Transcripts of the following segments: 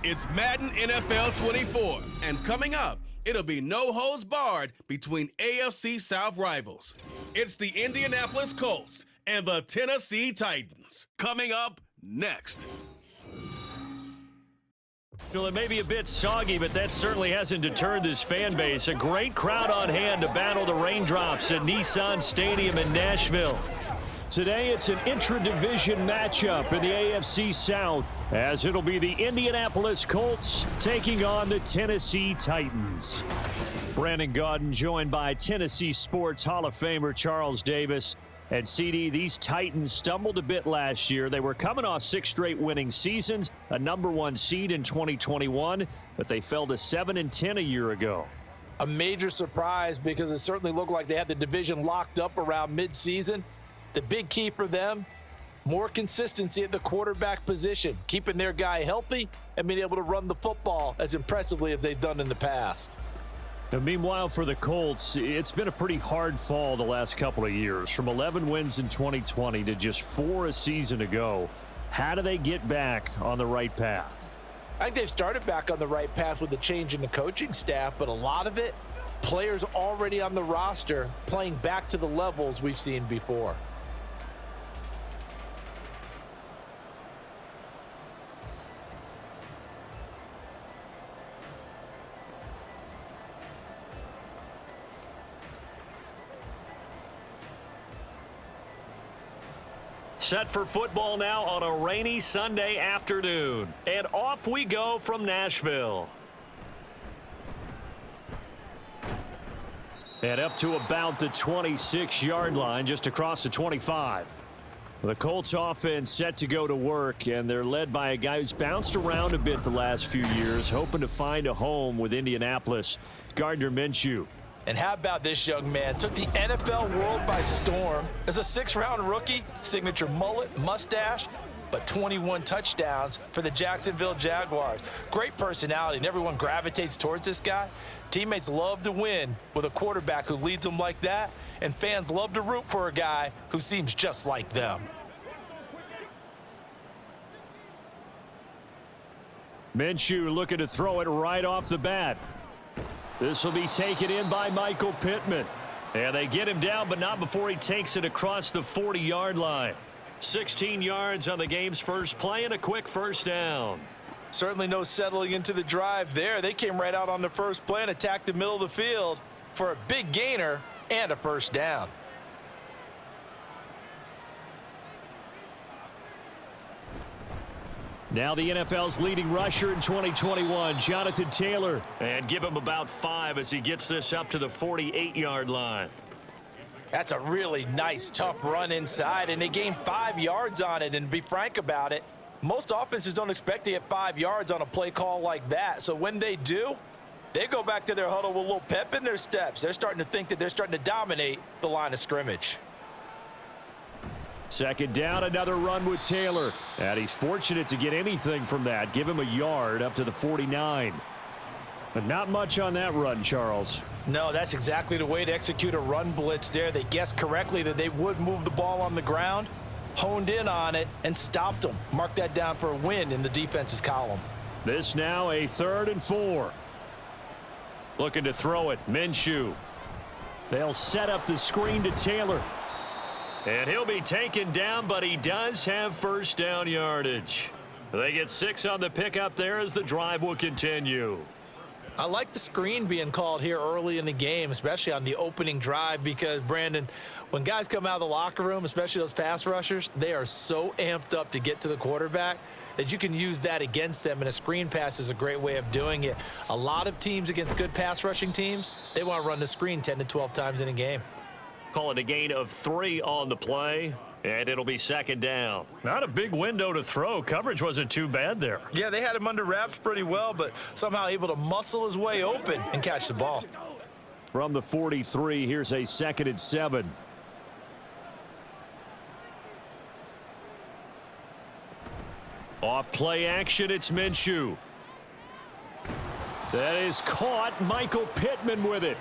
It's Madden NFL 24, and coming up, it'll be no holds barred between AFC South rivals. It's the Indianapolis Colts and the Tennessee Titans. Coming up next. Well, it may be a bit soggy, but that certainly hasn't deterred this fan base. A great crowd on hand to battle the raindrops at Nissan Stadium in Nashville. Today, it's an intra-division matchup in the AFC South, as it'll be the Indianapolis Colts taking on the Tennessee Titans. Brandon Gaudin joined by Tennessee Sports Hall of Famer Charles Davis. And CD, these Titans stumbled a bit last year. They were coming off 6 straight winning seasons, a #1 seed in 2021, but they fell to 7-10 a year ago. A major surprise because it certainly looked like they had the division locked up around midseason. The big key for them, more consistency at the quarterback position, keeping their guy healthy and being able to run the football as impressively as they've done in the past. Now, meanwhile, for the Colts, it's been a pretty hard fall the last couple of years. From 11 wins in 2020 to just 4 a season ago. How do they get back on the right path? I think they've started back on the right path with the change in the coaching staff, but a lot of it, players already on the roster playing back to the levels we've seen before. Set for football now on a rainy Sunday afternoon. And off we go from Nashville. And up to about the 26-yard line, just across the 25. The Colts offense set to go to work, and they're led by a guy who's bounced around a bit the last few years, hoping to find a home with Indianapolis, Gardner Minshew. And how about this young man? Took the NFL world by storm as a 6th-round rookie, signature mullet, mustache, but 21 touchdowns for the Jacksonville Jaguars. Great personality, and everyone gravitates towards this guy. Teammates love to win with a quarterback who leads them like that, and fans love to root for a guy who seems just like them. Minshew looking to throw it right off the bat. This will be taken in by Michael Pittman. And they get him down, but not before he takes it across the 40-yard line. 16 yards on the game's first play and a quick first down. Certainly no settling into the drive there. They came right out on the first play and attacked the middle of the field for a big gainer and a first down. Now the NFL's leading rusher in 2021, Jonathan Taylor. And give him about 5 as he gets this up to the 48-yard line. That's a really nice, tough run inside, and they gained 5 yards on it. And to be frank about it, most offenses don't expect to get 5 yards on a play call like that. So when they do, they go back to their huddle with a little pep in their steps. They're starting to think that they're starting to dominate the line of scrimmage. Second down, another run with Taylor. And he's fortunate to get anything from that. Give him a yard up to the 49. But not much on that run, Charles. No, that's exactly the way to execute a run blitz there. They guessed correctly that they would move the ball on the ground, honed in on it, and stopped them. Mark that down for a win in the defense's column. This now a 3rd and 4. Looking to throw it, Minshew. They'll set up the screen to Taylor. And he'll be taken down, but he does have first down yardage. They get 6 on the pickup there as the drive will continue. I like the screen being called here early in the game, especially on the opening drive, because, Brandon, when guys come out of the locker room, especially those pass rushers, they are so amped up to get to the quarterback that you can use that against them, and a screen pass is a great way of doing it. A lot of teams against good pass rushing teams, they want to run the screen 10 to 12 times in a game. Call it a gain of 3 on the play, and it'll be second down. Not a big window to throw. Coverage wasn't too bad there. Yeah, they had him under wraps pretty well, but somehow able to muscle his way open and catch the ball. From the 43, here's a 2nd and 7. Off play action, it's Minshew. That is caught. Michael Pittman with it.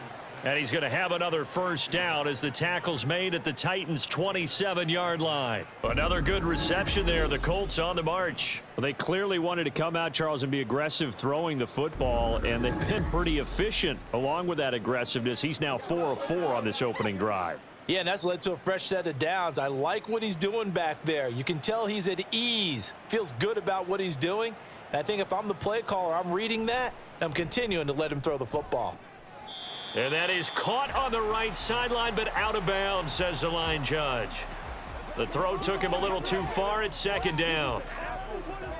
And he's going to have another first down as the tackle's made at the Titans' 27-yard line. Another good reception there. The Colts on the march. Well, they clearly wanted to come out, Charles, and be aggressive throwing the football, and they've been pretty efficient along with that aggressiveness. He's now 4 of 4 on this opening drive. Yeah, and that's led to a fresh set of downs. I like what he's doing back there. You can tell he's at ease, feels good about what he's doing. And I think if I'm the play caller, I'm reading that, and I'm continuing to let him throw the football. And that is caught on the right sideline, but out of bounds, says the line judge. The throw took him a little too far. It's second down.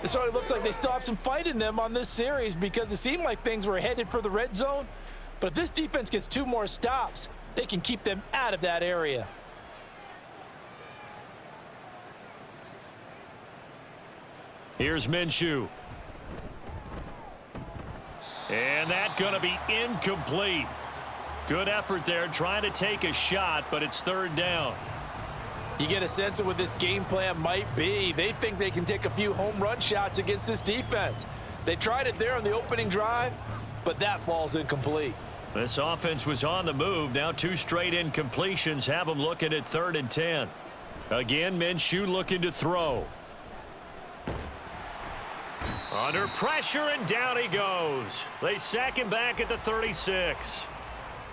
It sort of looks like they still have some fight in them on this series because it seemed like things were headed for the red zone. But if this defense gets 2 more stops, they can keep them out of that area. Here's Minshew. And that's going to be incomplete. Good effort there, trying to take a shot, but it's third down. You get a sense of what this game plan might be. They think they can take a few home run shots against this defense. They tried it there on the opening drive, but that falls incomplete. This offense was on the move. Now 2 straight incompletions have them looking at 3rd and 10. Again, Minshew looking to throw. Under pressure, and down he goes. They sack him back at the 36.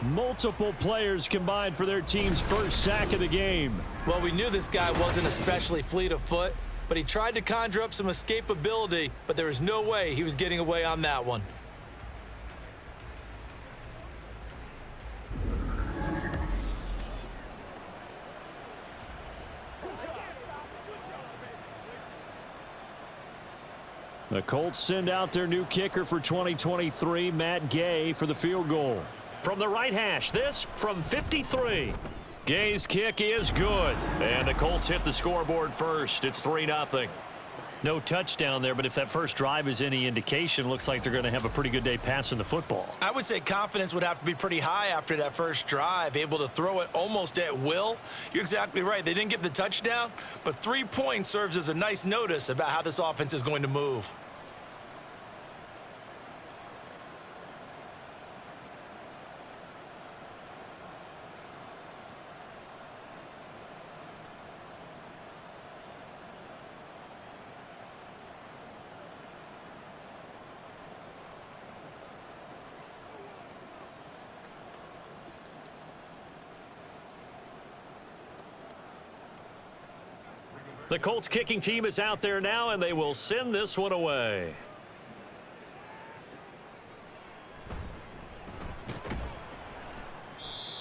Multiple players combined for their team's first sack of the game. Well, we knew this guy wasn't especially fleet of foot, but he tried to conjure up some escapability, but there was no way he was getting away on that one. The Colts send out their new kicker for 2023, Matt Gay, for the field goal. From the right hash, this from 53. Gay's kick is good, and the Colts hit the scoreboard first. It's 3-0. No touchdown there, but if that first drive is any indication, looks like they're going to have a pretty good day passing the football. I would say confidence would have to be pretty high after that first drive, able to throw it almost at will. You're exactly right. They didn't get the touchdown, but 3 points serves as a nice notice about how this offense is going to move. The Colts kicking team is out there now, and they will send this one away.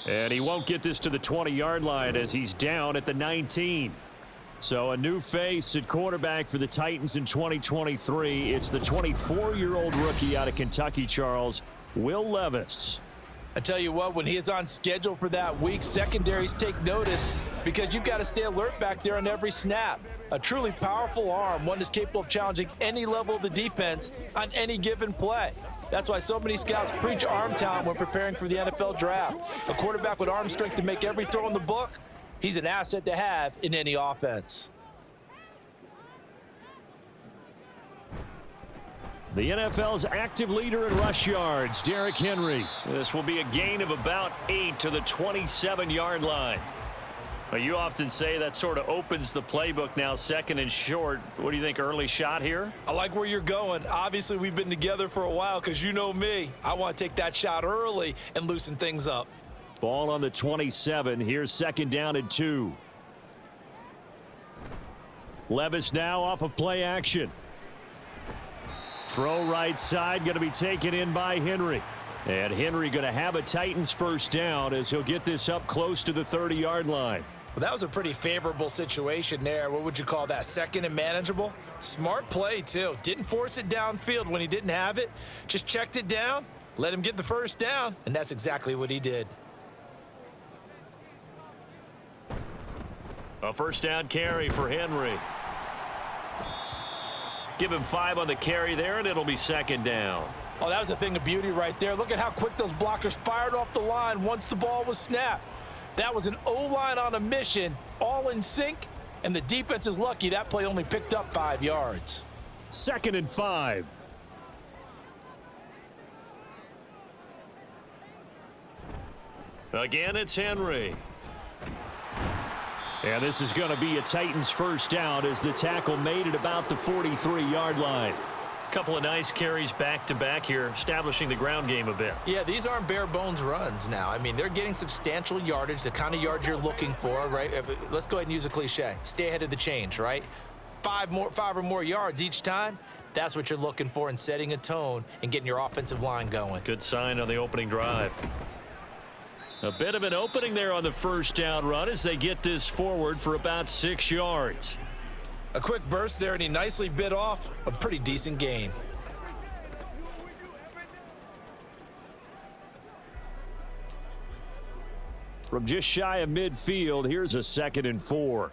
And he won't get this to the 20-yard line as he's down at the 19. So a new face at quarterback for the Titans in 2023. It's the 24-year-old rookie out of Kentucky, Charles, Will Levis. I tell you what, when he is on schedule for that week, secondaries take notice because you've got to stay alert back there on every snap. A truly powerful arm, one that's capable of challenging any level of the defense on any given play. That's why so many scouts preach arm talent when preparing for the NFL draft. A quarterback with arm strength to make every throw in the book, he's an asset to have in any offense. The NFL's active leader in rush yards, Derrick Henry. This will be a gain of about 8 to the 27-yard line. But you often say that sort of opens the playbook now, 2nd and short. What do you think, early shot here? I like where you're going. Obviously, we've been together for a while because you know me. I want to take that shot early and loosen things up. Ball on the 27. Here's 2nd down and 2. Levis now off of play action. Throw right side, going to be taken in by Henry. And Henry going to have a Titans first down as he'll get this up close to the 30-yard line. Well, that was a pretty favorable situation there. What would you call that? 2nd and manageable? Smart play, too. Didn't force it downfield when he didn't have it. Just checked it down, let him get the first down, and that's exactly what he did. A first down carry for Henry. Give him 5 on the carry there, and it'll be 2nd down. Oh, that was a thing of beauty right there. Look at how quick those blockers fired off the line once the ball was snapped. That was an O-line on a mission, all in sync, and the defense is lucky that play only picked up 5 yards. 2nd and 5. Again, it's Henry. And this is going to be a Titans first down as the tackle made at about the 43-yard line. Couple of nice carries back-to-back here, establishing the ground game a bit. Yeah, these aren't bare-bones runs now. I mean, they're getting substantial yardage, the kind of yards you're looking for, right? Let's go ahead and use a cliche. Stay ahead of the change, right? Five or more yards each time. That's what you're looking for in setting a tone and getting your offensive line going. Good sign on the opening drive. A bit of an opening there on the first down run as they get this forward for about 6 yards. A quick burst there, and he nicely bit off a pretty decent gain. From just shy of midfield, here's a 2nd and 4.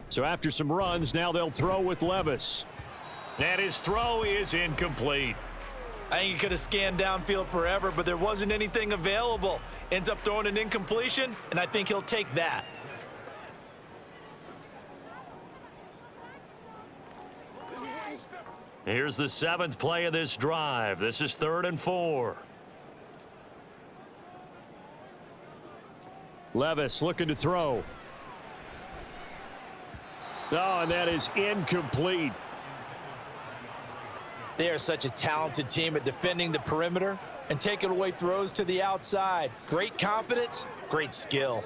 So after some runs, now they'll throw with Levis. And his throw is incomplete. I think he could have scanned downfield forever, but there wasn't anything available. Ends up throwing an incompletion, and I think he'll take that. Here's the 7th play of this drive. This is 3rd and 4. Levis looking to throw. Oh, and that is incomplete. They are such a talented team at defending the perimeter and taking away throws to the outside. Great confidence, great skill.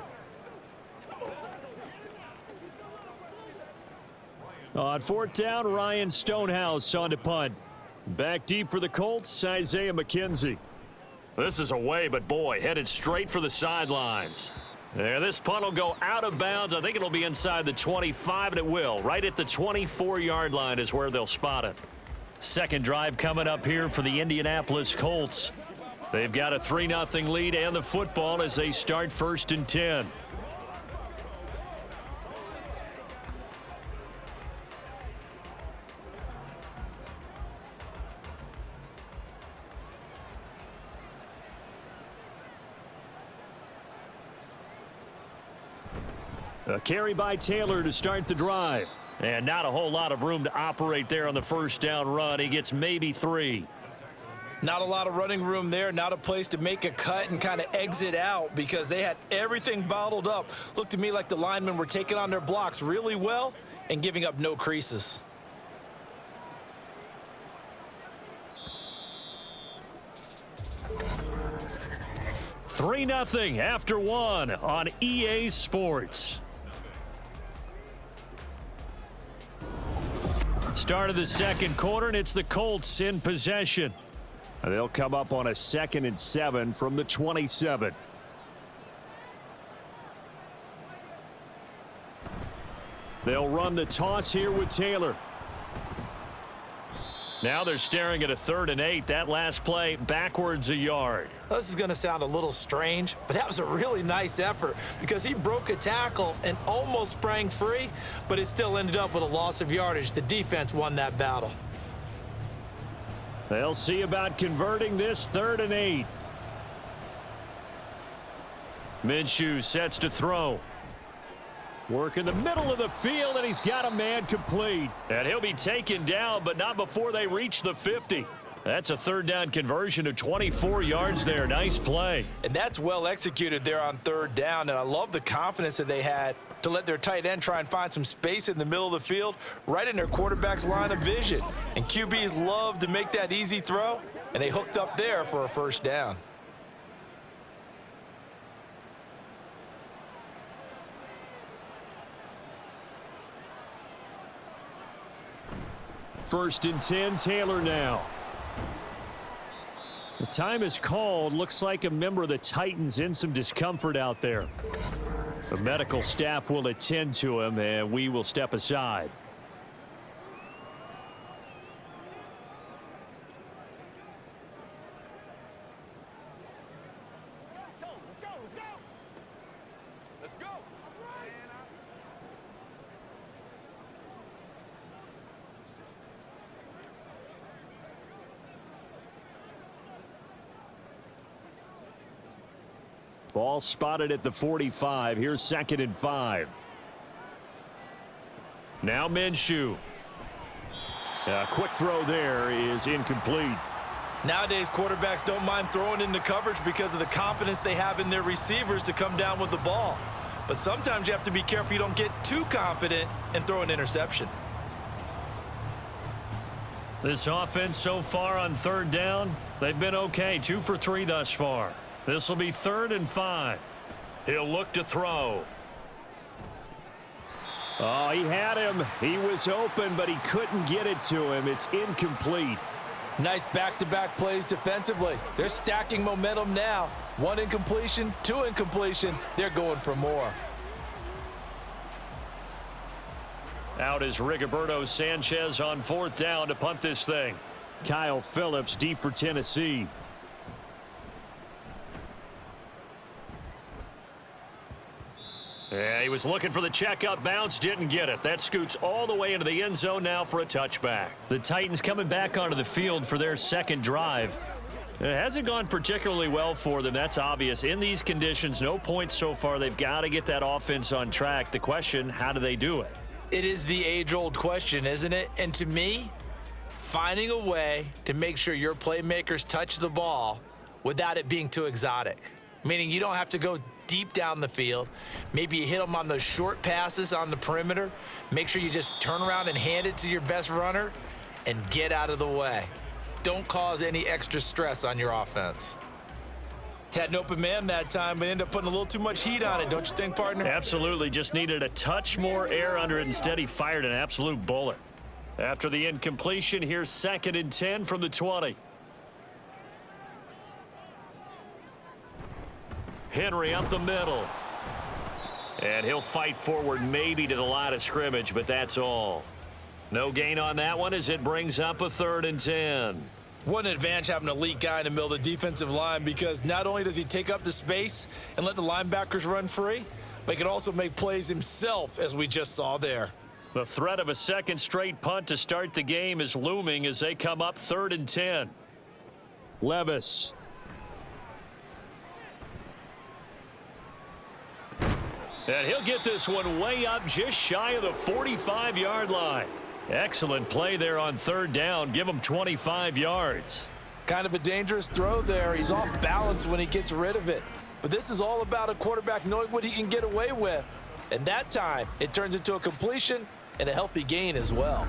On 4th down, Ryan Stonehouse on to punt. Back deep for the Colts, Isaiah McKenzie. This is away, but boy, headed straight for the sidelines. There, this punt will go out of bounds. I think it'll be inside the 25, and it will. Right at the 24-yard line is where they'll spot it. Second drive coming up here for the Indianapolis Colts. They've got a 3-0 lead and the football as they start 1st and 10. A carry by Taylor to start the drive. And not a whole lot of room to operate there on the first down run. He gets maybe 3. Not a lot of running room there, not a place to make a cut and kind of exit out because they had everything bottled up. Looked to me like the linemen were taking on their blocks really well and giving up no creases. Three 3-0 after 1 on EA Sports. Start of the second quarter, and it's the Colts in possession. They'll come up on a 2nd and 7 from the 27. They'll run the toss here with Taylor. Now they're staring at a 3rd and 8. That last play backwards a yard. This is going to sound a little strange, but that was a really nice effort because he broke a tackle and almost sprang free, but it still ended up with a loss of yardage. The defense won that battle. They'll see about converting this 3rd and 8. Minshew sets to throw. Work in the middle of the field, and he's got a man complete. And he'll be taken down, but not before they reach the 50. That's a 3rd down conversion of 24 yards there. Nice play. And that's well executed there on 3rd down, and I love the confidence that they had to let their tight end try and find some space in the middle of the field, right in their quarterback's line of vision. And QBs love to make that easy throw, and they hooked up there for a 1st down. First and 10, Taylor now. The time is called. Looks like a member of the Titans in some discomfort out there. The medical staff will attend to him, and we will step aside. Ball spotted at the 45. Here's 2nd and 5. Now Minshew. A quick throw there is incomplete. Nowadays, quarterbacks don't mind throwing into coverage because of the confidence they have in their receivers to come down with the ball. But sometimes you have to be careful you don't get too confident and throw an interception. This offense so far on third down, they've been okay. 2 for 3 thus far. This will be 3rd and 5. He'll look to throw. Oh, he had him. He was open, but he couldn't get it to him. It's incomplete. Nice back-to-back plays defensively. They're stacking momentum now. 1 incompletion, 2 incompletion. They're going for more. Out is Rigoberto Sanchez on 4th down to punt this thing. Kyle Phillips deep for Tennessee. Yeah, he was looking for the checkup bounce, didn't get it. That scoots all the way into the end zone now for a touchback. The Titans coming back onto the field for their second drive. It hasn't gone particularly well for them, that's obvious. In these conditions, no points so far. They've got to get that offense on track. The question, how do they do it? It is the age-old question, isn't it? And to me, finding a way to make sure your playmakers touch the ball without it being too exotic. Meaning you don't have to go deep down the field. Maybe you hit them on those short passes on the perimeter. Make sure you just turn around and hand it to your best runner and get out of the way. Don't cause any extra stress on your offense. Had an open man that time, but ended up putting a little too much heat on it, don't you think, partner? Absolutely. Just needed a touch more air under it. Instead, he fired an absolute bullet. After the incompletion, here's 2nd and 10 from the 20. Henry up the middle. And he'll fight forward maybe to the line of scrimmage, but that's all. No gain on that one as it brings up a 3rd and 10. What an advantage having an elite guy in the middle of the defensive line, because not only does he take up the space and let the linebackers run free, but he can also make plays himself, as we just saw there. The threat of a second straight punt to start the game is looming as they come up 3rd and 10. Levis. And he'll get this one way up just shy of the 45-yard line. Excellent play there on 3rd down. Give him 25 yards. Kind of a dangerous throw there. He's off balance when he gets rid of it. But this is all about a quarterback knowing what he can get away with. And that time, it turns into a completion and a healthy gain as well.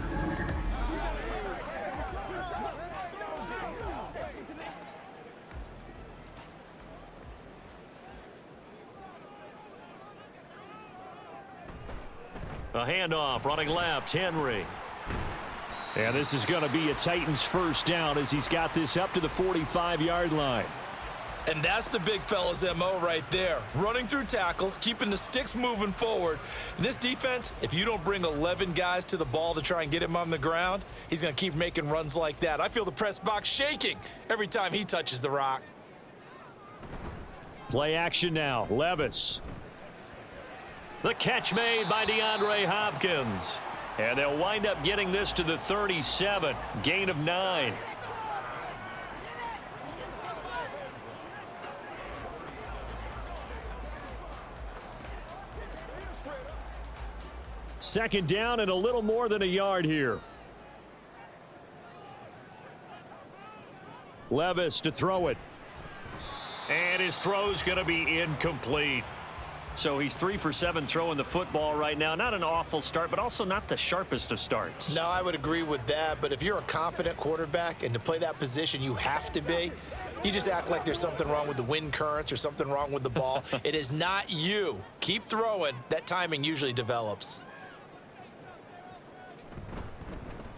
A handoff, running left, Henry. And this is going to be a Titans 1st down as he's got this up to the 45-yard line. And that's the big fella's MO right there. Running through tackles, keeping the sticks moving forward. This defense, if you don't bring 11 guys to the ball to try and get him on the ground, he's going to keep making runs like that. I feel the press box shaking every time he touches the rock. Play action now. Levis. The catch made by DeAndre Hopkins. And they'll wind up getting this to the 37. Gain of 9. Second down and a little more than a yard here. Levis to throw it. And his throw's going to be incomplete. So he's 3 for 7 throwing the football right now. Not an awful start, but also not the sharpest of starts. No, I would agree with that. But if you're a confident quarterback and to play that position, you have to be. You just act like there's something wrong with the wind currents or something wrong with the ball. It is not you. Keep throwing. That timing usually develops.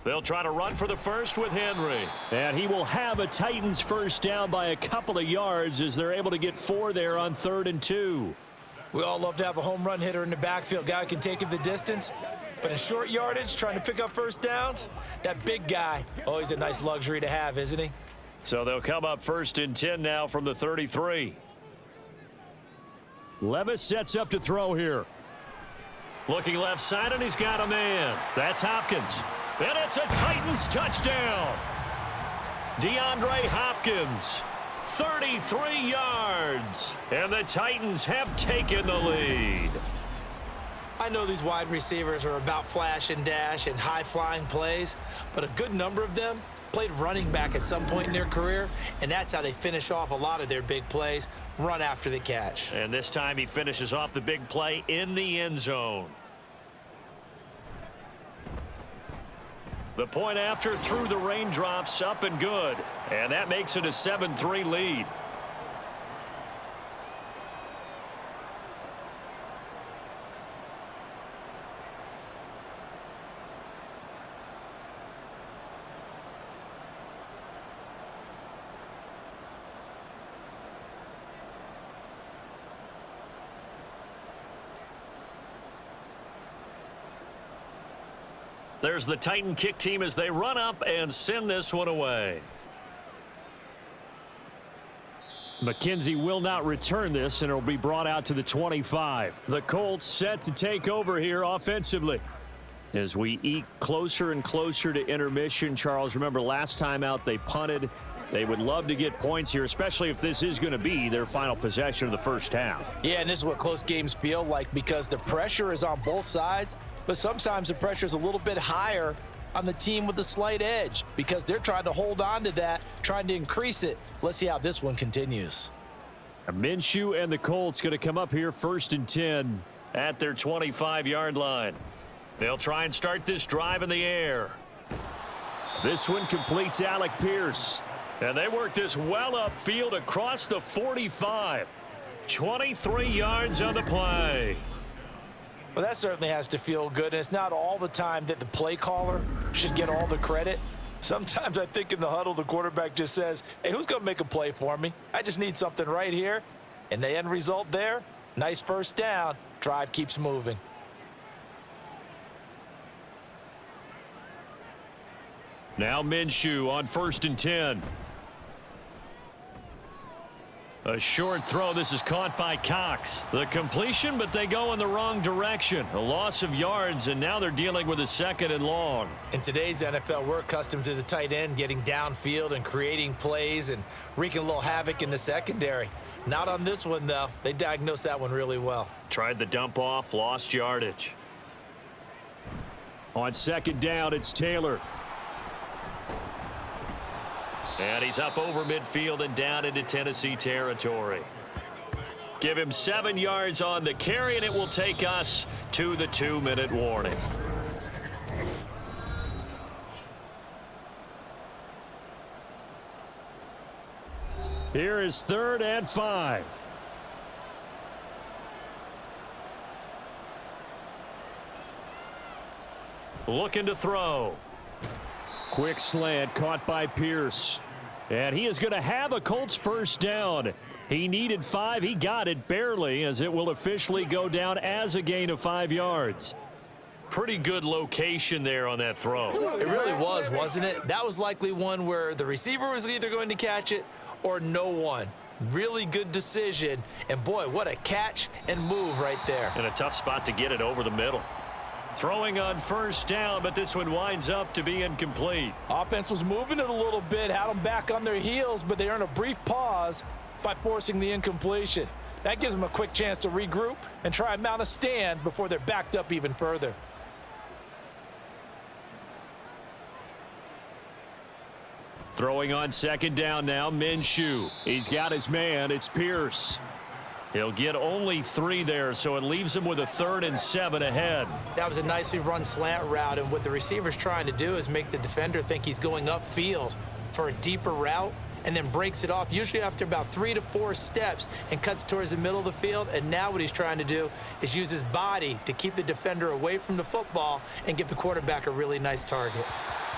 They'll try to run for the first with Henry. And he will have a Titans 1st down by a couple of yards as they're able to get 4 there on 3rd and 2. We all love to have a home run hitter in the backfield. Guy who can take it the distance. But in short yardage, trying to pick up 1st downs, that big guy, always a nice luxury to have, isn't he? So they'll come up 1st and 10 now from the 33. Levis sets up to throw here. Looking left side, and he's got a man. That's Hopkins. And it's a Titans touchdown. DeAndre Hopkins, 33 yards. And the Titans have taken the lead. I know these wide receivers are about flash and dash and high-flying plays, but a good number of them played running back at some point in their career, and that's how they finish off a lot of their big plays, run after the catch. And this time he finishes off the big play in the end zone. The point after through the raindrops, up and good. And that makes it a 7-3 lead. There's the Titan kick team as they run up and send this one away. McKenzie will not return this, and it will be brought out to the 25. The Colts set to take over here offensively. As we eke closer and closer to intermission, Charles, remember last time out they punted. They would love to get points here, especially if this is going to be their final possession of the first half. Yeah, and this is what close games feel like because the pressure is on both sides. But sometimes the pressure is a little bit higher on the team with the slight edge because they're trying to hold on to that, trying to increase it. Let's see how this one continues. Minshew and the Colts going to come up here 1st and 10 at their 25-yard line. They'll try and start this drive in the air. This one completes Alec Pierce. And they work this well upfield across the 45. 23 yards on the play. Well, that certainly has to feel good, and it's not all the time that the play caller should get all the credit. Sometimes I think in the huddle, the quarterback just says, hey, who's going to make a play for me? I just need something right here. And the end result there, nice first down. Drive keeps moving. Now Minshew on 1st and 10. A short throw. This is caught by Cox. The completion, but they go in the wrong direction. A loss of yards, and now they're dealing with a 2nd and long. In today's NFL, we're accustomed to the tight end getting downfield and creating plays and wreaking a little havoc in the secondary. Not on this one, though. They diagnosed that one really well. Tried the dump off, lost yardage. On 2nd down, it's Taylor. And he's up over midfield and down into Tennessee territory. Give him 7 yards on the carry, and it will take us to the 2-minute warning. Here is 3rd and 5. Looking to throw. Quick slant caught by Pierce. And he is going to have a Colts first down. He needed 5. He got it barely, as it will officially go down as a gain of 5 yards. Pretty good location there on that throw. It really was, wasn't it? That was likely one where the receiver was either going to catch it or no one. Really good decision. And boy, what a catch and move right there. And a tough spot to get it over the middle. Throwing on first down, but this one winds up to be incomplete. Offense was moving it a little bit, had them back on their heels, but they earned a brief pause by forcing the incompletion. That gives them a quick chance to regroup and try and mount a stand before they're backed up even further. Throwing on 2nd down now, Minshew. He's got his man, it's Pierce. He'll get only 3 there, so it leaves him with a 3rd and 7 ahead. That was a nicely run slant route, and what the receiver's trying to do is make the defender think he's going upfield for a deeper route and then breaks it off, usually after about 3 to 4 steps, and cuts towards the middle of the field. And now what he's trying to do is use his body to keep the defender away from the football and give the quarterback a really nice target.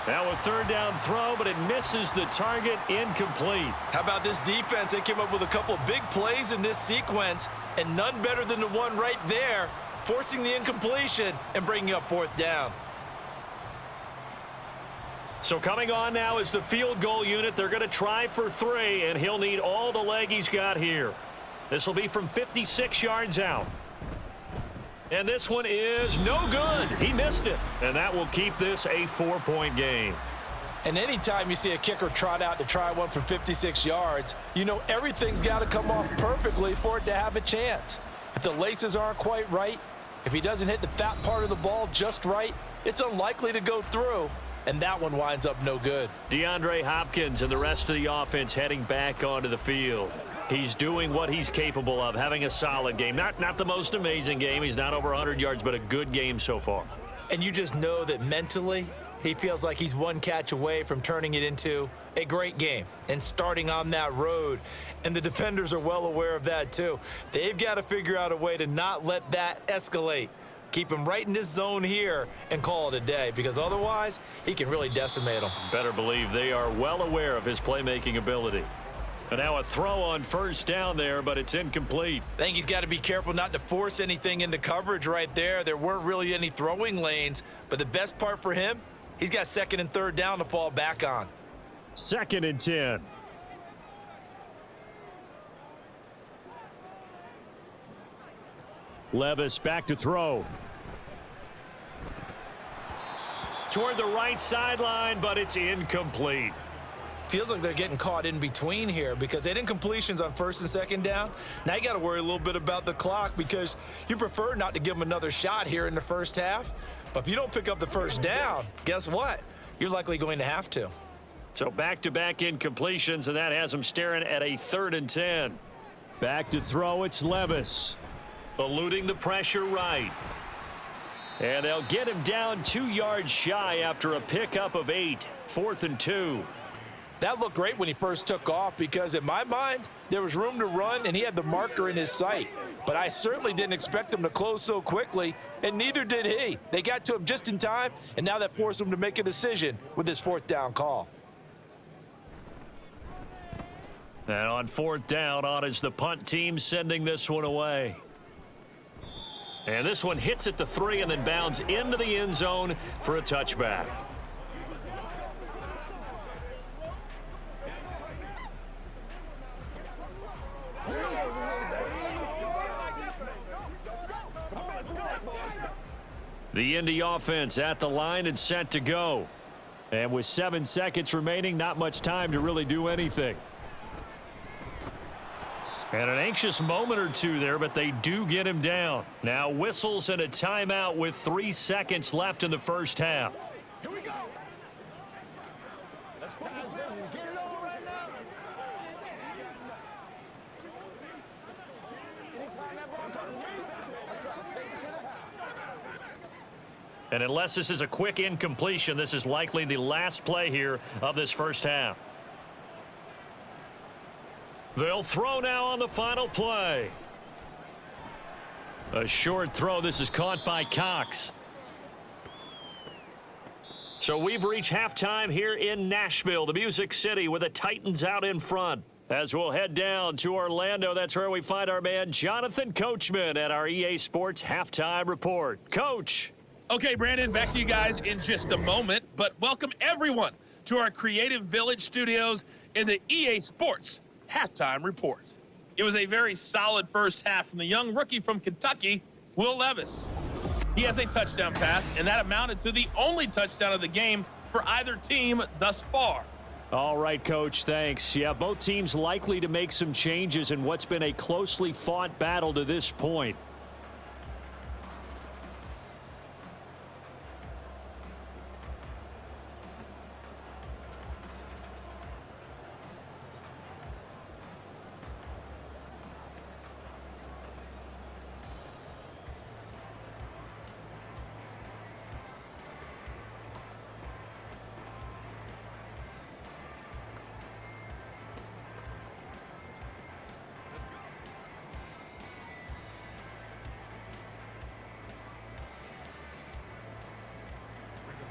Now a 3rd down throw, but it misses the target, incomplete. How about this defense? They came up with a couple of big plays in this sequence, and none better than the one right there, forcing the incompletion and bringing up 4th down. So coming on now is the field goal unit. They're going to try for 3, and he'll need all the leg he's got here. This will be from 56 yards out. And this one is no good. He missed it. And that will keep this a 4-point game. And anytime you see a kicker trot out to try one from 56 yards, you know everything's got to come off perfectly for it to have a chance. If the laces aren't quite right, if he doesn't hit the fat part of the ball just right, it's unlikely to go through. and that one winds up no good. DeAndre Hopkins and the rest of the offense heading back onto the field. He's doing what he's capable of, having a solid game. Not the most amazing game. He's not over 100 yards, but a good game so far. And you just know that mentally, he feels like he's one catch away from turning it into a great game and starting on that road. And the defenders are well aware of that too. They've got to figure out a way to not let that escalate. Keep him right in this zone here and call it a day, because otherwise he can really decimate them. Better believe they are well aware of his playmaking ability. And now a throw on first down there, but it's incomplete. I think he's got to be careful not to force anything into coverage right there. There weren't really any throwing lanes, but the best part for him, he's got second and third down to fall back on. 2nd and 10. Levis back to throw. Toward the right sideline, but it's incomplete. Feels like they're getting caught in between here because they had incompletions on first and second down. Now you got to worry a little bit about the clock because you prefer not to give them another shot here in the first half. But if you don't pick up the first down, guess what? You're likely going to have to. So back-to-back incompletions, and that has them staring at a 3rd and 10. Back to throw, it's Levis. Eluding the pressure right. And they'll get him down 2 yards shy after a pickup of 8. 4th and 2. That looked great when he first took off because in my mind, there was room to run and he had the marker in his sight. But I certainly didn't expect him to close so quickly, and neither did he. They got to him just in time, and now that forced him to make a decision with his 4th down call. And on 4th down, on is the punt team sending this one away. And this one hits at the 3 and then bounds into the end zone for a touchback. The Indy offense at the line and set to go. And with 7 seconds remaining, not much time to really do anything. And an anxious moment or two there, but they do get him down. Now whistles and a timeout with 3 seconds left in the first half. Here we go. Let's pass them. Get it on right now. Anytime that ball comes in, take it to the house. And unless this is a quick incompletion, this is likely the last play here of this first half. They'll throw now on the final play. A short throw. This is caught by Cox. So we've reached halftime here in Nashville, the Music City, with the Titans out in front. As we'll head down to Orlando, that's where we find our man Jonathan Coachman at our EA Sports Halftime Report. Coach. Okay, Brandon, back to you guys in just a moment, but welcome everyone to our Creative Village studios in the EA Sports Halftime Report. It was a very solid first half from the young rookie from Kentucky, Will Levis. He has a touchdown pass, and that amounted to the only touchdown of the game for either team thus far. All right, Coach, thanks. Yeah, both teams likely to make some changes in what's been a closely fought battle to this point.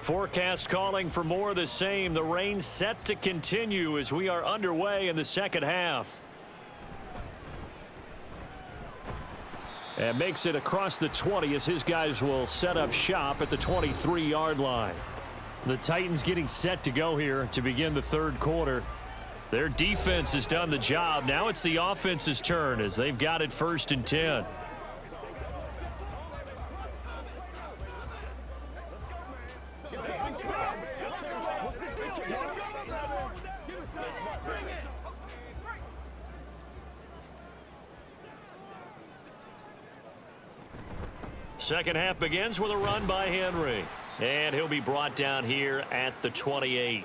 Forecast calling for more of the same. The rain set to continue as we are underway in the second half. And makes it across the 20 as his guys will set up shop at the 23-yard line. The Titans getting set to go here to begin the third quarter. Their defense has done the job. Now it's the offense's turn as they've got it 1st and 10. Second half begins with a run by Henry. And he'll be brought down here at the 28.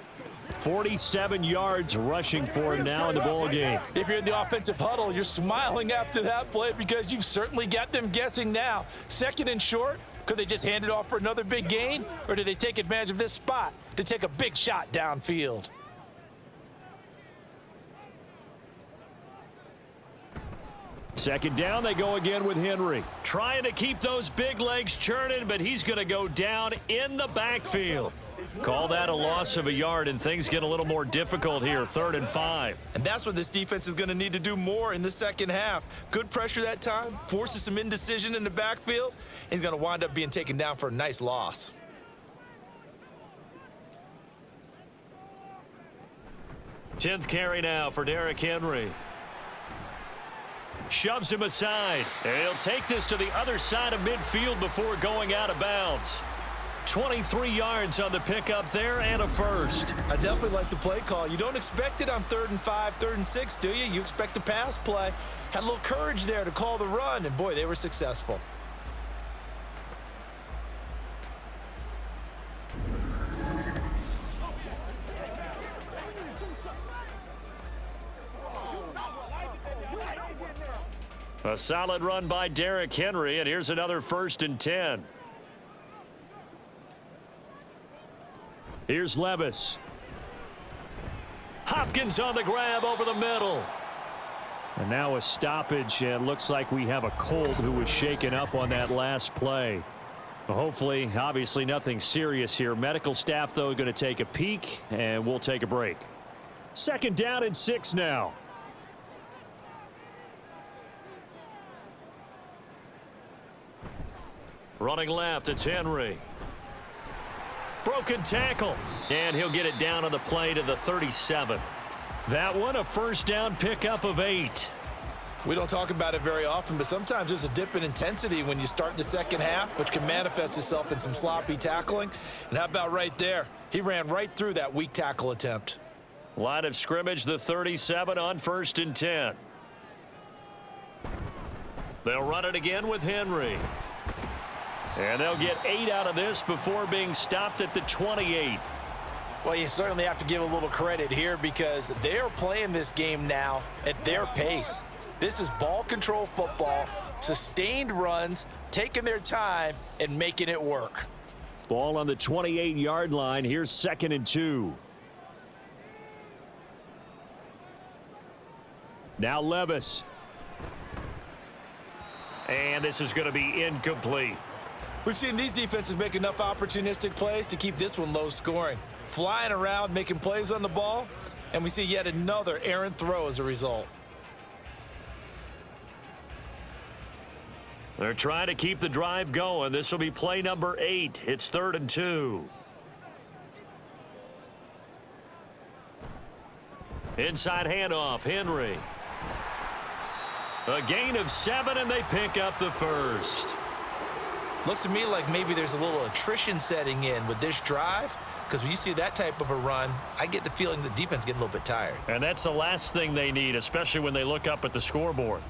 47 yards rushing for him now in the ball game. If you're in the offensive huddle, you're smiling after that play because you've certainly got them guessing now. Second and short, could they just hand it off for another big gain? Or do they take advantage of this spot to take a big shot downfield? Second down, they go again with Henry. Trying to keep those big legs churning, but he's going to go down in the backfield. Call that a loss of a yard, and things get a little more difficult here, 3rd and 5. And that's what this defense is going to need to do more in the second half. Good pressure that time, forces some indecision in the backfield. He's going to wind up being taken down for a nice loss. Tenth carry now for Derrick Henry. Shoves him aside. And he'll take this to the other side of midfield before going out of bounds. 23 yards on the pickup there and a first. I definitely like the play call. You don't expect it on 3rd and 5, 3rd and 6, do you? You expect a pass play. Had a little courage there to call the run, and boy, they were successful. A solid run by Derrick Henry, and here's another 1st and 10. Here's Levis. Hopkins on the grab over the middle. And now a stoppage, and looks like we have a Colt who was shaken up on that last play. Well, hopefully, obviously nothing serious here. Medical staff, though, going to take a peek, and we'll take a break. 2nd down and 6 now. Running left, it's Henry. Broken tackle. And he'll get it down on the play to the 37. That one, a 1st down pickup of 8. We don't talk about it very often, but sometimes there's a dip in intensity when you start the second half, which can manifest itself in some sloppy tackling. And how about right there? He ran right through that weak tackle attempt. Line of scrimmage, the 37 on 1st and 10. They'll run it again with Henry. And they'll get 8 out of this before being stopped at the 28. Well, you certainly have to give a little credit here because they are playing this game now at their pace. This is ball control football, sustained runs, taking their time and making it work. Ball on the 28-yard line. Here's 2nd and 2. Now Levis. And this is going to be incomplete. We've seen these defenses make enough opportunistic plays to keep this one low scoring. Flying around, making plays on the ball, and we see yet another errant throw as a result. They're trying to keep the drive going. This will be play number 8. It's 3rd and 2. Inside handoff, Henry. A gain of 7, and they pick up the first. Looks to me like maybe there's a little attrition setting in with this drive, because when you see that type of a run, I get the feeling the defense getting a little bit tired. And that's the last thing they need, especially when they look up at the scoreboard.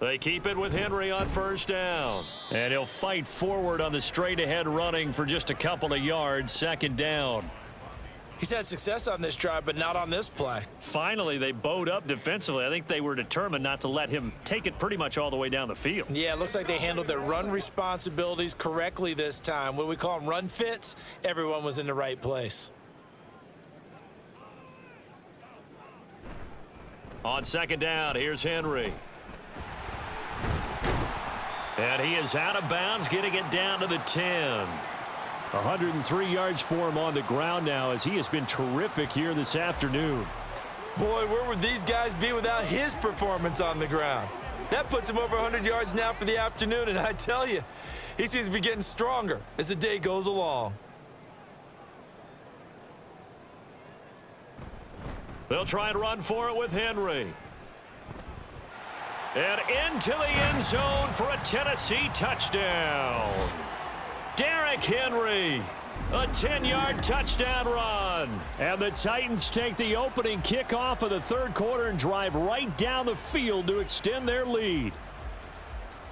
They keep it with Henry on 1st down. And he'll fight forward on the straight-ahead running for just a couple of yards. 2nd down. He's had success on this drive, but not on this play. Finally, they bowed up defensively. I think they were determined not to let him take it pretty much all the way down the field. Yeah, it looks like they handled their run responsibilities correctly this time. What we call them run fits, everyone was in the right place. On 2nd down, here's Henry. And he is out of bounds, getting it down to the 10. 103 yards for him on the ground now as he has been terrific here this afternoon. Boy, where would these guys be without his performance on the ground? That puts him over 100 yards now for the afternoon, and I tell you, he seems to be getting stronger as the day goes along. They'll try and run for it with Henry. And into the end zone for a Tennessee touchdown. Derrick Henry A 10-yard touchdown run. And the Titans take the opening kickoff of the third quarter and drive right down the field to extend their lead.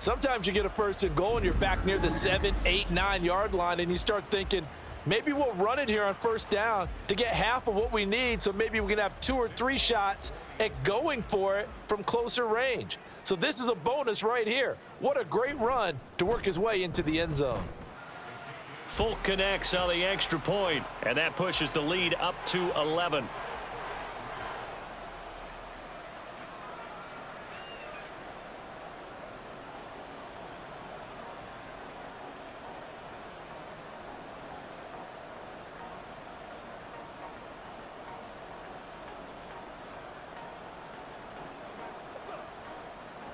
Sometimes you get a first and goal and you're back near the 7, 8, 9-yard line and you start thinking, maybe we'll run it here on first down to get half of what we need, so maybe we can have 2 or 3 shots at going for it from closer range. So this is a bonus right here. What a great run to work his way into the end zone. Folk connects on the extra point, and that pushes the lead up to 11.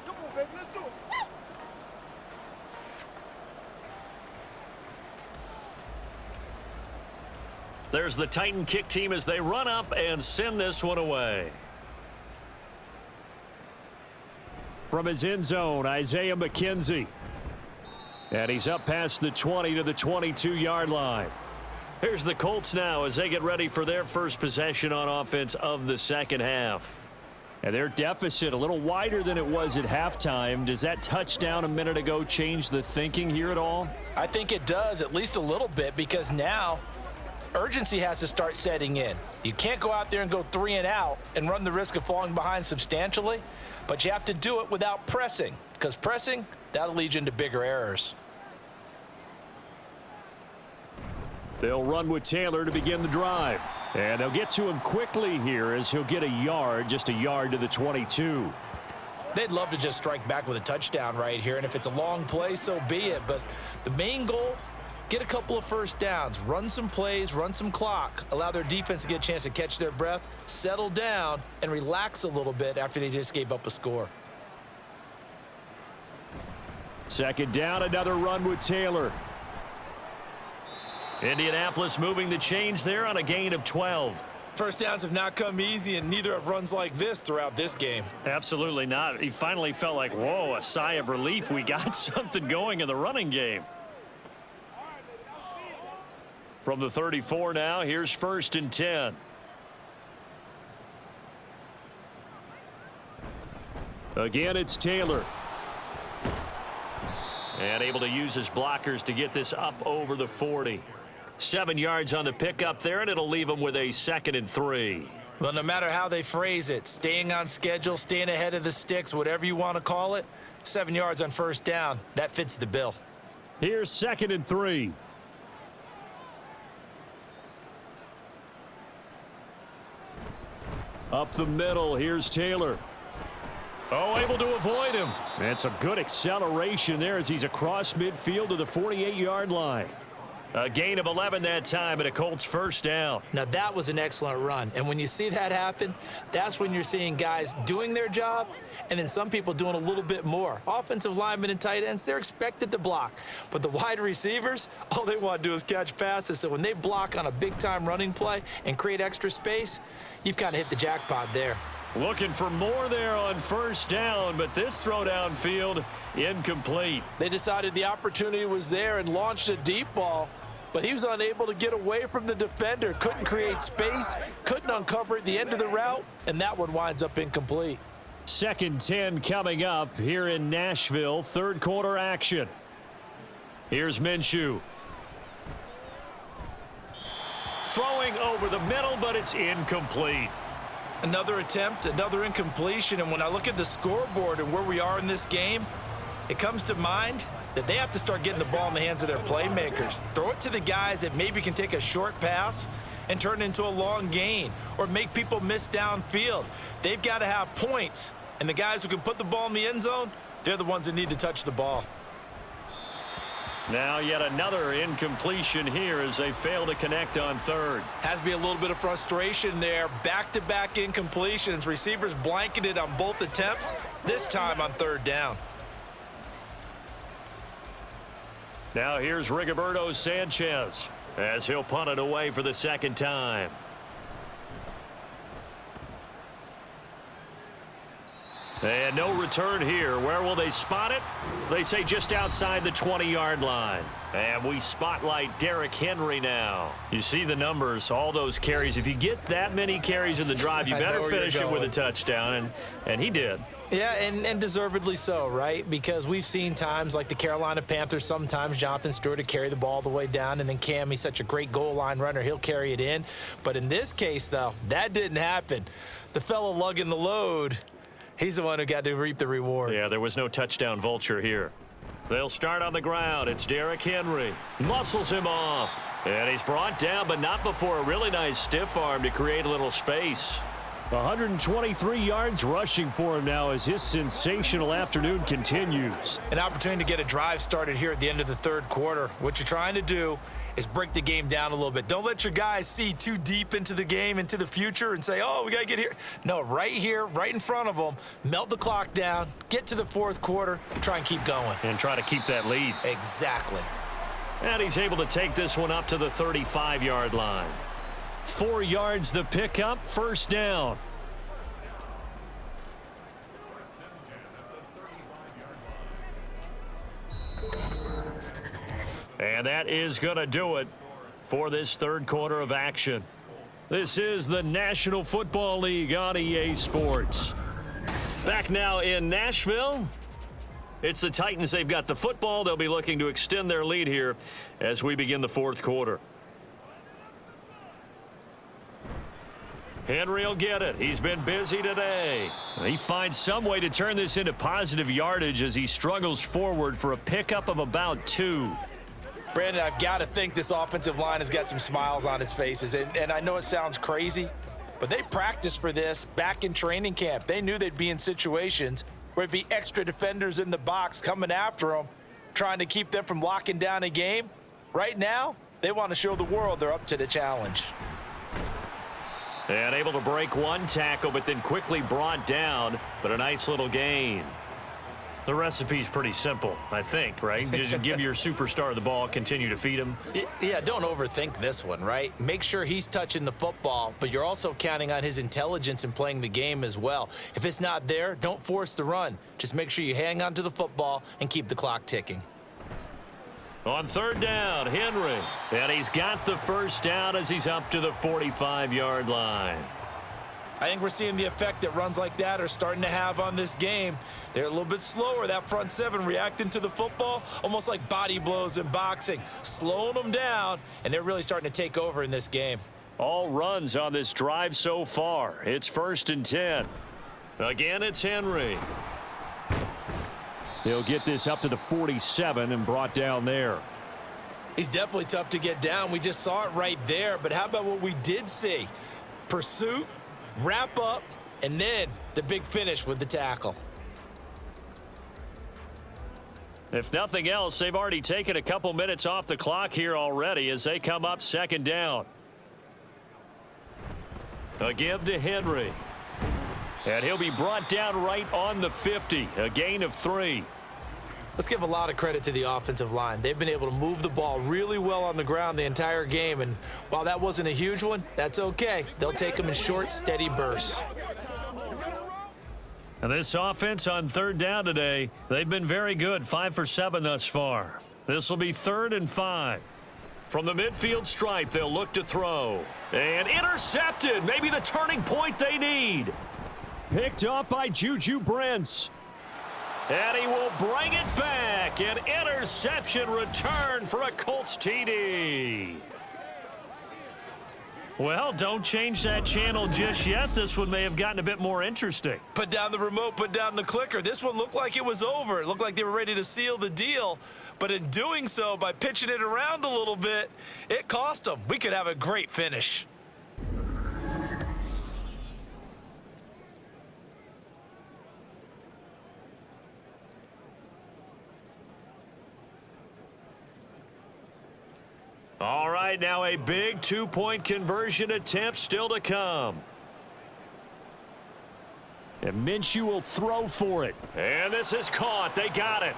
Come on, baby, let's do it. There's the Titan kick team as they run up and send this one away. From his end zone, Isaiah McKenzie. And he's up past the 20 to the 22-yard line. Here's the Colts now as they get ready for their first possession on offense of the second half. And their deficit a little wider than it was at halftime. Does that touchdown a minute ago change the thinking here at all? I think it does, at least a little bit, because now urgency has to start setting in. You can't go out there and go 3 and out and run the risk of falling behind substantially, but you have to do it without pressing, because pressing, that'll lead you into bigger errors. They'll run with Taylor to begin the drive. And they'll get to him quickly here as he'll get a yard, just a yard to the 22. They'd love to just strike back with a touchdown right here, and if it's a long play, so be it. But the main goal, get a couple of first downs, run some plays, run some clock, allow their defense to get a chance to catch their breath, settle down, and relax a little bit after they just gave up a score. Second down, another run with Taylor. Indianapolis moving the chains there on a gain of 12. First downs have not come easy, and neither have runs like this throughout this game. Absolutely not. He finally felt like, whoa, a sigh of relief. We got something going in the running game. From the 34 now, here's 1st and 10. Again, it's Taylor. And able to use his blockers to get this up over the 40. 7 yards on the pickup there, and it'll leave him with a 2nd and 3. Well, no matter how they phrase it, staying on schedule, staying ahead of the sticks, whatever you want to call it, 7 yards on first down, that fits the bill. Here's 2nd and 3. Up the middle, here's Taylor. Oh, able to avoid him. And some good acceleration there as he's across midfield to the 48-yard line. A gain of 11 that time and a Colts first down. Now, that was an excellent run. And when you see that happen, that's when you're seeing guys doing their job and then some people doing a little bit more. Offensive linemen and tight ends, they're expected to block. But the wide receivers, all they want to do is catch passes. So when they block on a big-time running play and create extra space, you've kind of hit the jackpot there. Looking for more there on first down, but this throw downfield incomplete. They decided the opportunity was there and launched a deep ball, but he was unable to get away from the defender, couldn't create space, couldn't uncover at the end of the route, and that one winds up incomplete. 2nd 10 coming up here in Nashville, third quarter action. Here's Minshew. Throwing over the middle, but it's incomplete. Another attempt, another incompletion, and when I look at the scoreboard and where we are in this game, it comes to mind that they have to start getting the ball in the hands of their playmakers. Throw it to the guys that maybe can take a short pass and turn it into a long gain or make people miss downfield. They've got to have points, and the guys who can put the ball in the end zone, they're the ones that need to touch the ball. Now yet another incompletion here as they fail to connect on third. Has to be a little bit of frustration there. Back-to-back incompletions. Receivers blanketed on both attempts, this time on third down. Now here's Rigoberto Sanchez as he'll punt it away for the second time. And no return here. Where will they spot it? They say just outside the 20-yard line. And we spotlight Derrick Henry now. You see the numbers, all those carries. If you get that many carries in the drive, you better finish it with a touchdown. And he did. Yeah, and deservedly so, right? Because we've seen times like the Carolina Panthers, sometimes Jonathan Stewart to carry the ball all the way down, and then Cam, he's such a great goal line runner, he'll carry it in. But in this case, though, that didn't happen. The fellow lugging the load, he's the one who got to reap the reward. Yeah, there was no touchdown vulture here. They'll start on the ground. It's Derrick Henry. Muscles him off. And he's brought down, but not before a really nice stiff arm to create a little space. 123 yards rushing for him now as his sensational afternoon continues. An opportunity to get a drive started here at the end of the third quarter. What you're trying to do is break the game down a little bit. Don't let your guys see too deep into the game, into the future, and say, oh, we got to get here. No, right here, right in front of them, melt the clock down, get to the fourth quarter, try and keep going. And try to keep that lead. Exactly. And he's able to take this one up to the 35-yard line. 4 yards the pickup, first down. And that is going to do it for this third quarter of action. This is the National Football League on EA Sports. Back now in Nashville. It's the Titans. They've got the football. They'll be looking to extend their lead here as we begin the fourth quarter. Henry will get it. He's been busy today. He finds some way to turn this into positive yardage as he struggles forward for a pickup of about 2. Brandon, I've got to think this offensive line has got some smiles on its faces. And I know it sounds crazy, but they practiced for this back in training camp. They knew they'd be in situations where it'd be extra defenders in the box coming after them, trying to keep them from locking down a game. Right now, they want to show the world they're up to the challenge. And able to break one tackle, but then quickly brought down, but a nice little gain. The recipe's pretty simple, I think, right? Just give your superstar the ball, continue to feed him. Yeah, don't overthink this one, right? Make sure he's touching the football, but you're also counting on his intelligence in playing the game as well. If it's not there, don't force the run. Just make sure you hang on to the football and keep the clock ticking. On third down, Henry. And he's got the first down as he's up to the 45-yard line. I think we're seeing the effect that runs like that are starting to have on this game. They're a little bit slower, that front seven reacting to the football, almost like body blows in boxing, slowing them down, and they're really starting to take over in this game. All runs on this drive so far. It's 1st and 10. Again, it's Henry. He'll get this up to the 47 and brought down there. He's definitely tough to get down. We just saw it right there, but how about what we did see? Pursuit, wrap up, and then the big finish with the tackle. If nothing else, they've already taken a couple minutes off the clock here already as they come up 2nd down. A give to Henry. And he'll be brought down right on the 50, a gain of 3. Let's give a lot of credit to the offensive line. They've been able to move the ball really well on the ground the entire game, and while that wasn't a huge one, that's okay. They'll take them in short, steady bursts. And this offense on 3rd down today, they've been very good, 5 for 7 thus far. This will be 3rd and 5. From the midfield stripe, they'll look to throw. And intercepted, maybe the turning point they need. Picked up by Juju Brents. And he will bring it back. An interception return for a Colts TD. Well, don't change that channel just yet. This one may have gotten a bit more interesting. Put down the remote, put down the clicker. This one looked like it was over. It looked like they were ready to seal the deal. But in doing so, by pitching it around a little bit, it cost them. We could have a great finish. All right, now a big 2-point conversion attempt still to come. And Minshew will throw for it. And this is caught. They got it.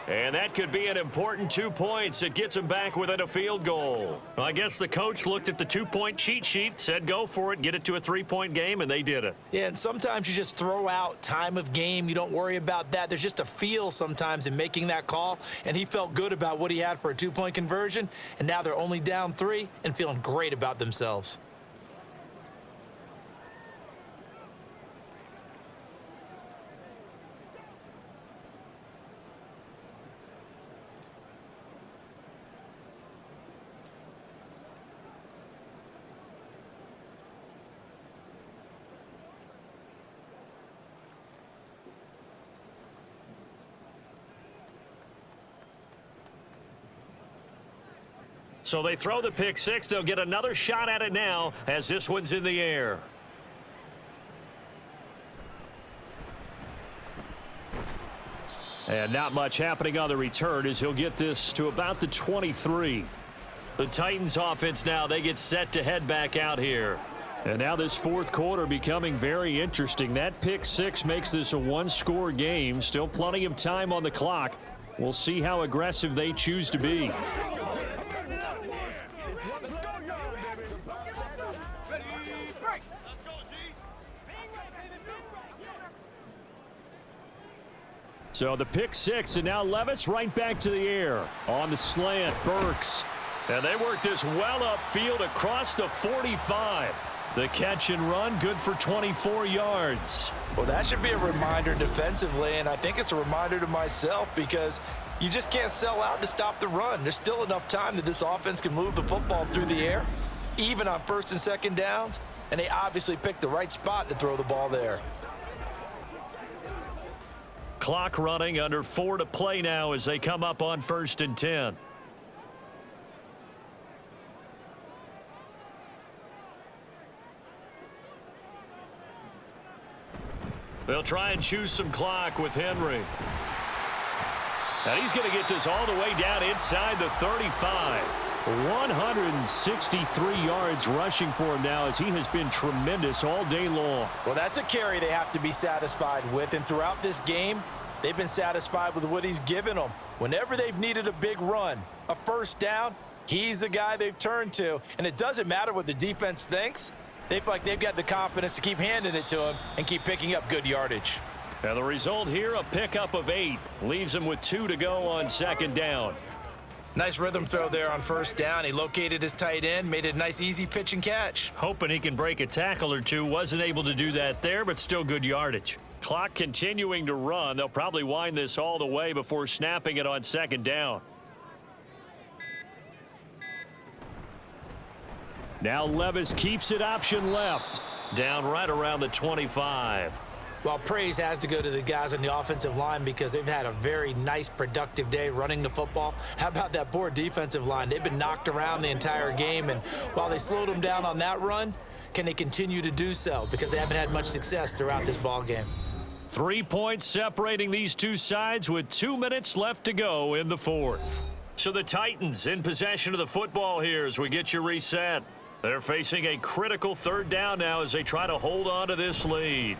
And that could be an important 2 points. It gets them back within a field goal. Well, I guess the coach looked at the 2-point cheat sheet, said go for it, get it to a 3-point game, and they did it. Yeah, and sometimes you just throw out time of game. You don't worry about that. There's just a feel sometimes in making that call, and he felt good about what he had for a 2-point conversion, and now they're only down 3 and feeling great about themselves. So they throw the pick six. They'll get another shot at it now as this one's in the air. And not much happening on the return as he'll get this to about the 23. The Titans offense now, they get set to head back out here. And now this fourth quarter becoming very interesting. That pick six makes this a one-score game. Still plenty of time on the clock. We'll see how aggressive they choose to be. So the pick six, and now Levis right back to the air. On the slant, Burks. And they work this well upfield across the 45. The catch and run, good for 24 yards. Well, that should be a reminder defensively, and I think it's a reminder to myself because you just can't sell out to stop the run. There's still enough time that this offense can move the football through the air, even on first and second downs, and they obviously picked the right spot to throw the ball there. Clock running, under 4 to play now as they come up on 1st and 10. They'll try and choose some clock with Henry. And he's going to get this all the way down inside the 35. 163 yards rushing for him now as he has been tremendous all day long. Well, that's a carry they have to be satisfied with, and throughout this game, they've been satisfied with what he's given them. Whenever they've needed a big run, a first down, he's the guy they've turned to, and it doesn't matter what the defense thinks. They feel like they've got the confidence to keep handing it to him and keep picking up good yardage. And the result here, a pickup of 8. Leaves him with 2 to go on 2nd down. Nice rhythm throw there on first down. He located his tight end, made it a nice easy pitch and catch. Hoping he can break a tackle or two. Wasn't able to do that there, but still good yardage. Clock continuing to run. They'll probably wind this all the way before snapping it on 2nd down. Now Levis keeps it option left. Down right around the 25. Well, praise has to go to the guys on the offensive line because they've had a very nice, productive day running the football. How about that poor defensive line? They've been knocked around the entire game, and while they slowed them down on that run, can they continue to do so? Because they haven't had much success throughout this ball game. 3 points separating these two sides with 2 minutes left to go in the fourth. So the Titans in possession of the football here as we get you reset. They're facing a critical 3rd down now as they try to hold on to this lead.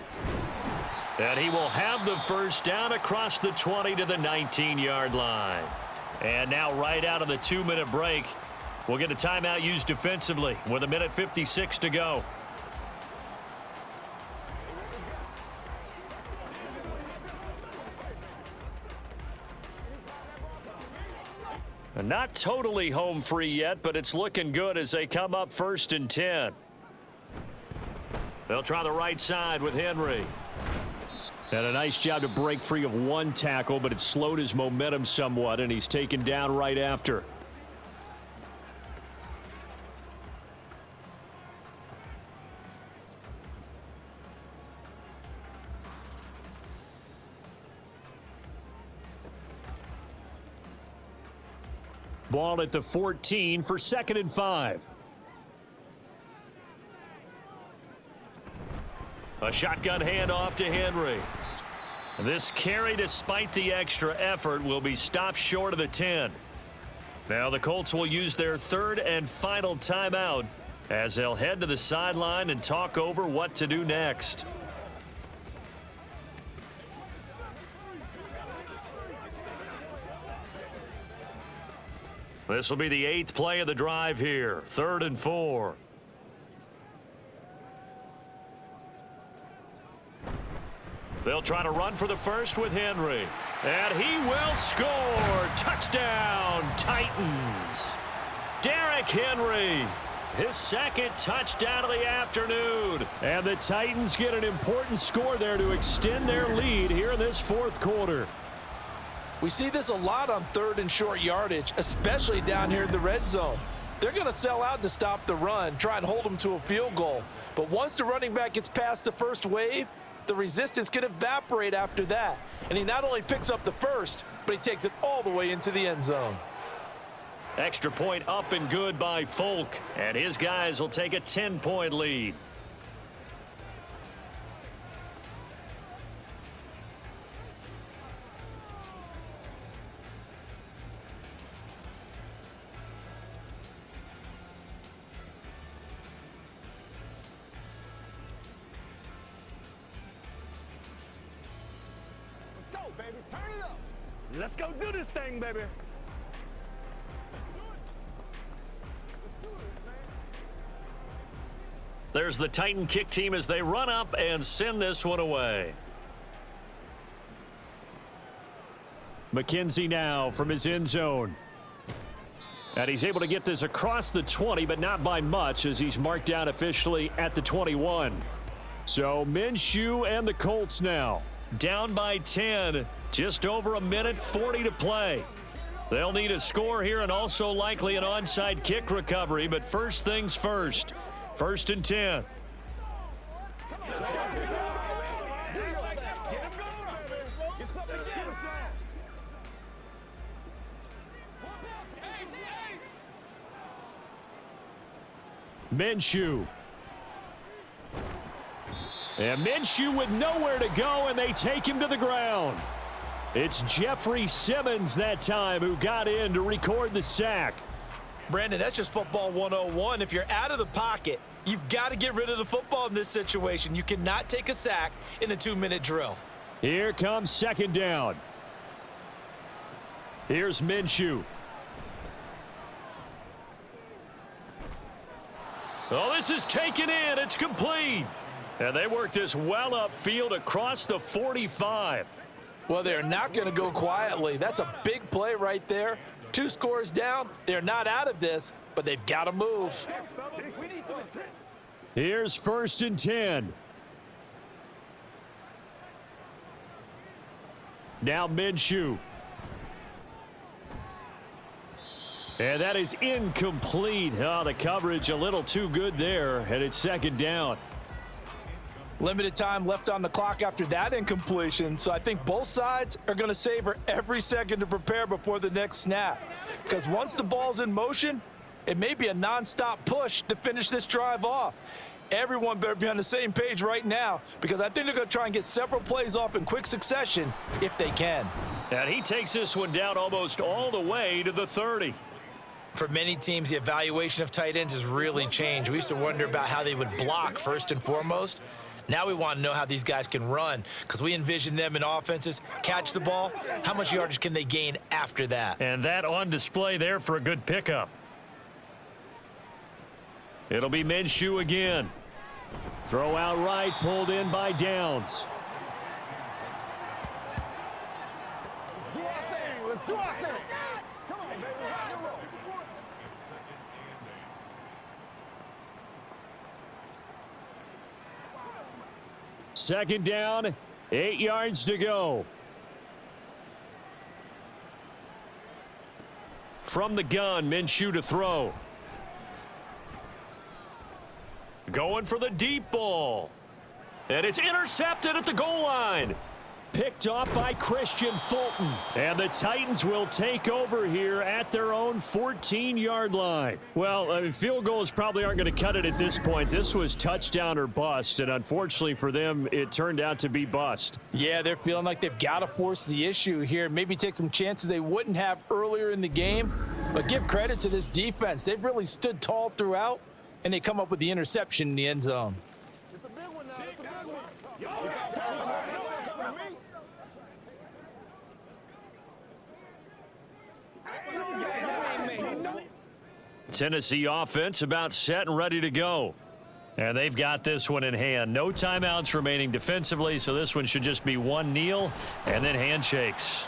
And he will have the first down across the 20 to the 19-yard line. And now right out of the 2-minute break, we'll get a timeout used defensively with 1:56 to go. And not totally home free yet, but it's looking good as they come up 1st and 10. They'll try the right side with Henry. And a nice job to break free of one tackle, but it slowed his momentum somewhat, and he's taken down right after. Ball at the 14 for 2nd and 5. A shotgun handoff to Henry. This carry, despite the extra effort, will be stopped short of the 10. Now the Colts will use their 3rd and final timeout as they'll head to the sideline and talk over what to do next. This will be the 8th play of the drive here. 3rd and 4. They'll try to run for the first with Henry. And he will score. Touchdown, Titans. Derrick Henry, his 2nd touchdown of the afternoon. And the Titans get an important score there to extend their lead here in this 4th quarter. We see this a lot on 3rd and short yardage, especially down here in the red zone. They're going to sell out to stop the run, try and hold them to a field goal. But once the running back gets past the first wave, the resistance can evaporate after that. And he not only picks up the first, but he takes it all the way into the end zone. Extra point up and good by Folk. And his guys will take a 10-point lead. Baby, turn it up. Let's go do this thing, baby. There's the Titan kick team as they run up and send this one away. McKenzie now from his end zone. And he's able to get this across the 20, but not by much as he's marked down officially at the 21. So Minshew and the Colts now. Down by 10, just over a minute 40 to play. They'll need a score here and also likely an onside kick recovery, but first things first. 1st and 10. Minshew. And Minshew with nowhere to go, and they take him to the ground. It's Jeffrey Simmons that time who got in to record the sack. Brandon, that's just football 101. If you're out of the pocket, you've got to get rid of the football in this situation. You cannot take a sack in a 2-minute drill. Here comes 2nd down. Here's Minshew. Oh, this is taken in. It's complete. And they work this well upfield across the 45. Well, they're not going to go quietly. That's a big play right there. 2 scores down. They're not out of this, but they've got to move. Here's 1st and 10. Now Minshew. And that is incomplete. Oh, the coverage a little too good there, and it's 2nd down. Limited time left on the clock after that incompletion, so I think both sides are going to savor every second to prepare before the next snap. Because once the ball's in motion, it may be a nonstop push to finish this drive off. Everyone better be on the same page right now, because I think they're going to try and get several plays off in quick succession if they can. And he takes this one down almost all the way to the 30. For many teams, the evaluation of tight ends has really changed. We used to wonder about how they would block first and foremost. Now we want to know how these guys can run, because we envision them in offenses catch the ball. How much yardage can they gain after that? And that on display there for a good pickup. It'll be Minshew again. Throw out right, pulled in by Downs. Let's do our thing. Let's do our thing. Come on, baby. Rock and roll. 2nd down, 8 yards to go. From the gun, Minshew to throw. Going for the deep ball. And it's intercepted at the goal line. Picked off by Christian Fulton. And the Titans will take over here at their own 14-yard line. Well, I mean, field goals probably aren't going to cut it at this point. This was touchdown or bust, and unfortunately for them, it turned out to be bust. Yeah, they're feeling like they've got to force the issue here. Maybe take some chances they wouldn't have earlier in the game. But give credit to this defense. They've really stood tall throughout, and they come up with the interception in the end zone. It's a big one now. It's a big one. Let's go. Tennessee offense about set and ready to go. And they've got this one in hand. No timeouts remaining defensively, so this one should just be one kneel and then handshakes.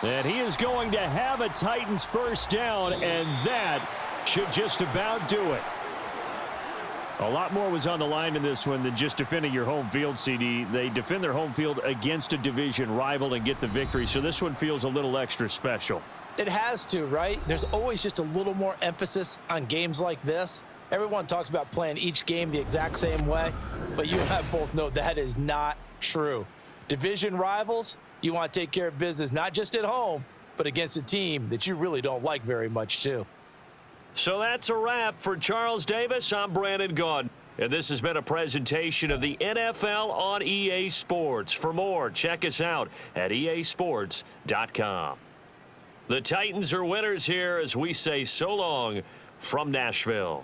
And he is going to have a Titans first down, and that should just about do it. A lot more was on the line in this one than just defending your home field, CD. They defend their home field against a division rival and get the victory, so this one feels a little extra special. It has to, right? There's always just a little more emphasis on games like this. Everyone talks about playing each game the exact same way, but you and I both know that is not true. Division rivals, you want to take care of business not just at home, but against a team that you really don't like very much, too. So that's a wrap for Charles Davis. I'm Brandon Gaudin, and this has been a presentation of the NFL on EA Sports. For more, check us out at easports.com. The Titans are winners here as we say so long from Nashville.